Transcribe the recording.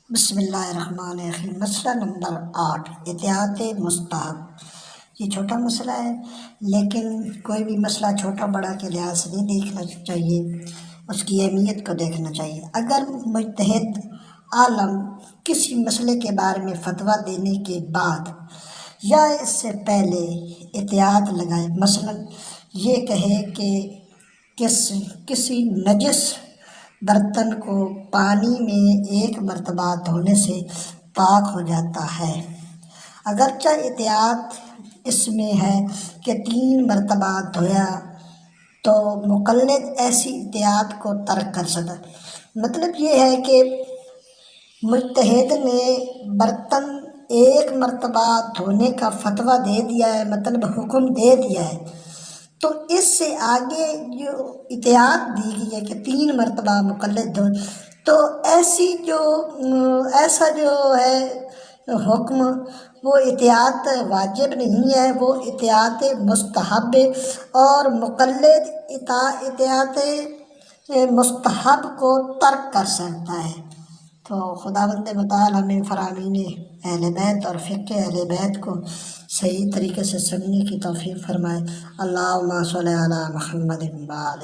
بسم اللہ الرحمن الرحیم۔ مسئلہ نمبر 8، احتیاط مستحب۔ یہ چھوٹا مسئلہ ہے، لیکن کوئی بھی مسئلہ چھوٹا بڑا کے لحاظ سے نہیں دیکھنا چاہیے، اس کی اہمیت کو دیکھنا چاہیے۔ اگر مجتہد عالم کسی مسئلے کے بارے میں فتویٰ دینے کے بعد یا اس سے پہلے احتیاط لگائے، مثلا یہ کہے کہ کسی نجس برتن کو پانی میں ایک مرتبہ دھونے سے پاک ہو جاتا ہے، اگرچہ احتیاط اس میں ہے کہ 3 مرتبہ دھویا، تو مقلد ایسی احتیاط کو ترک کر سکتا ہے۔ مطلب یہ ہے کہ مجتہد نے برتن ایک مرتبہ دھونے کا فتویٰ دے دیا ہے، مطلب حکم دے دیا ہے، تو اس سے آگے جو احتیاط دی گئی ہے کہ 3 مرتبہ مقلد دھو، تو ایسا جو ہے حکم، وہ احتیاط واجب نہیں ہے، وہ احتیاط مستحب ہے، اور مقلد احتیاط مستحب کو ترک کر سکتا ہے۔ تو خداوند متعال ہمیں فرامین اہل بیت اور فقہ اہل بیت کو صحیح طریقے سے سمجھنے کی توفیق فرمائے۔ اللہم صلی علی محمد و آلہ